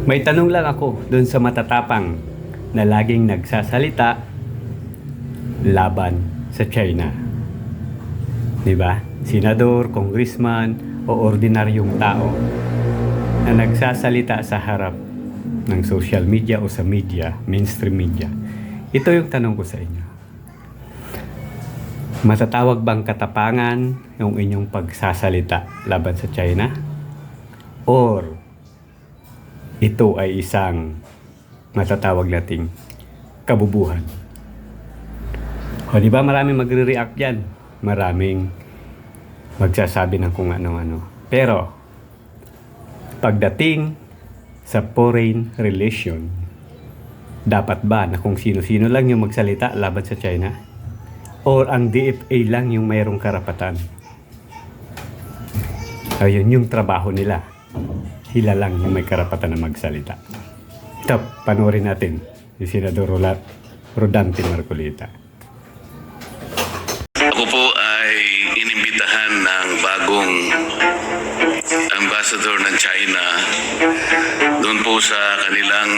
May tanong lang ako doon sa matatapang na laging nagsasalita laban sa China. 'Di ba? Senador, congressman o ordinaryong tao na nagsasalita sa harap ng social media o sa media, mainstream media. Ito yung tanong ko sa inyo. Matatawag bang katapangan yung inyong pagsasalita laban sa China? Or ito ay isang matatawag nating kabubuhan? O di ba maraming magre-react yan? Maraming magsasabi ng kung ano-ano. Pero pagdating sa foreign relation, dapat ba na kung sino-sino lang yung magsalita laban sa China? Or ang DFA lang yung mayroong karapatan? Ayun yung trabaho nila. Sila lang yung may karapatan na magsalita. Ito, panoorin natin si Senador Rodante Marcolita. Ako po ay inimbitahan ng bagong ambassador ng China doon po sa kanilang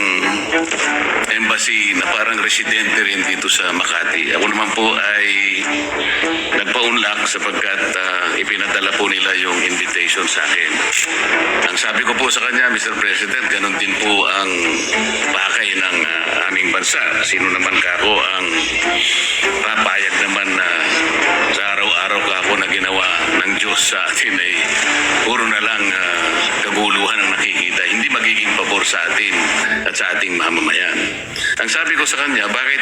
embassy na parang residente rin dito sa Makati. Ako naman po ay nagpa-unlock sapagkat ipinadala po nila yung invitation sa akin. Ang sabi ko po sa kanya, Mr. President, ganun din po ang pakay ng aming bansa. Sino naman kako ang papayag naman na sa araw-araw kako na ginawa ng Diyos sa atin ay puro na lang kaguluhan ang nakikita. Hindi magiging pabor sa atin at sa ating mamamayan. Ang sabi ko sa kanya, bakit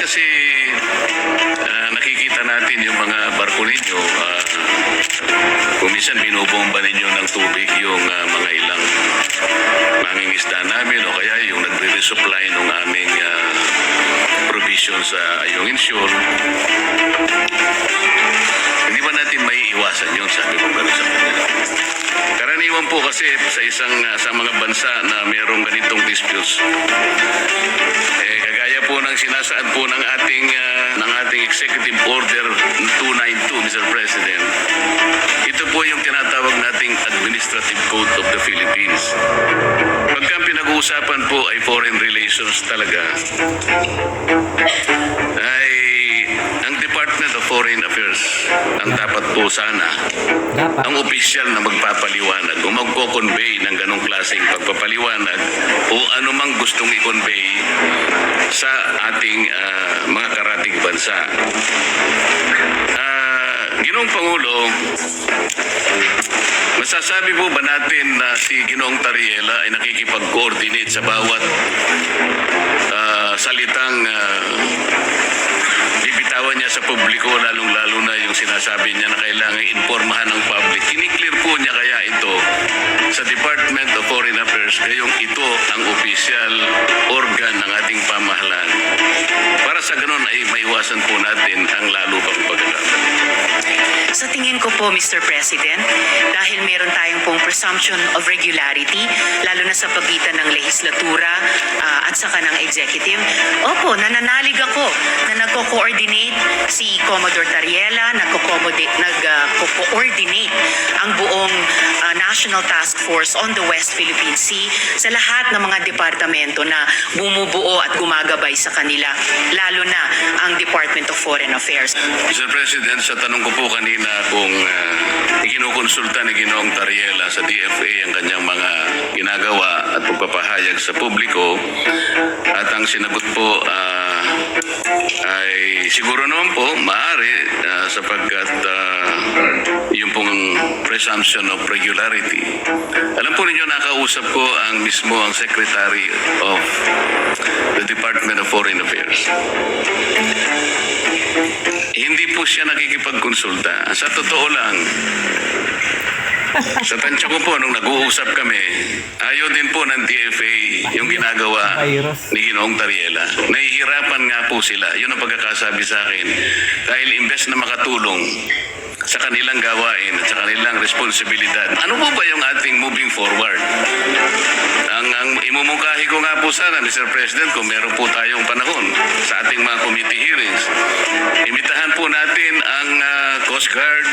kasi nakikita natin yung mga barko ninyo, kumisan binubomba ninyo ng tubig yung mga ilang mangingisda namin o kaya yung nagre-resupply ng aming provisions sa Ayong Inshore. Hindi ba natin may iwasan yun, sabi ko gano'n sa kanya. Karaniwan po kasi sa mga bansa na mayroong ganitong disputes, kagaya po ng sinasaad po ng ating Executive Order 292, Mr. President. Ito po yung tinatawag nating Administrative Code of the Philippines. Pagka pinag-uusapan po ay foreign relations talaga, ay ang Department of Foreign Affairs ang dapat po sana ang opisyal na magpapaliwanag o magko-convey ng ganong klaseng pagpapaliwanag o anumang gustong i-convey sa ating mga karatig bansa. Ginoong Pangulo, masasabi po ba natin na si Ginoong Tariela ay nakikipag-coordinate sa bawat salitang bibitawan niya sa publiko, lalong-lalo na yung sinasabi niya na kailangan impormahan ng public? Kiniklear po niya kaya ito sa Department of Foreign Affairs gayong ito ang official organ ng ating pamahalaan para sa ganun ay maiwasan po natin ang lalo pang pagkakataon. Sa tingin ko po, Mr. President, dahil meron tayong pong presumption of regularity, lalo na sa pagitan ng legislatura at saka ng executive, opo, nananalig ako na nagko-coordinate si Commodore Tariela, nagko-coordinate ang buong National Task Force on the West Philippine Sea sa lahat ng mga departamento na bumubuo at gumagabay sa kanila, lalo na ang Department of Foreign Affairs. Mr. President, sa tanong ko po kanina kung ikinukonsulta ni Ginoong Tariela sa DFA ang kanyang mga ginagawa at pagpapahayag sa publiko, at ang sinagot po ay siguro naman po maaari sapagkat yung pong presumption of regularity. Alam po ninyo, nakausap ko ang Secretary of the Department of Foreign Affairs. Hindi po siya nakikipagkonsulta. Sa totoo lang, sa tansya ko po, nung nag-uusap kami, ayaw din po ng DFA yung ginagawa ni Ginoong Tariela. Nahihirapan nga po sila. Yun ang pagkakasabi sa akin. Dahil imbes na makatulong sa kanilang gawain at sa kanilang responsibilidad. Ano po ba yung ating moving forward? Ang imumungkahi ko nga po sana, Mr. President, kung meron po tayong panahon sa ating mga committee hearings, imbitahan po natin ang Coast Guard,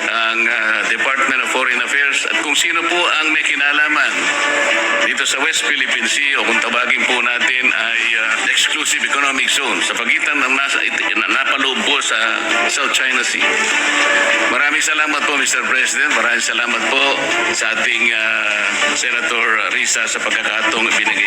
ang Department of Foreign Affairs, at kung sino po ang may kinalaman dito sa West Philippine Sea, o kung tawagin po natin ay Exclusive Economic Zone sa pagitan ng napaloob po sa South China Sea. Maraming salamat po, Mr. President. Maraming salamat po sa ating Senator Risa sa pagkakataong binigay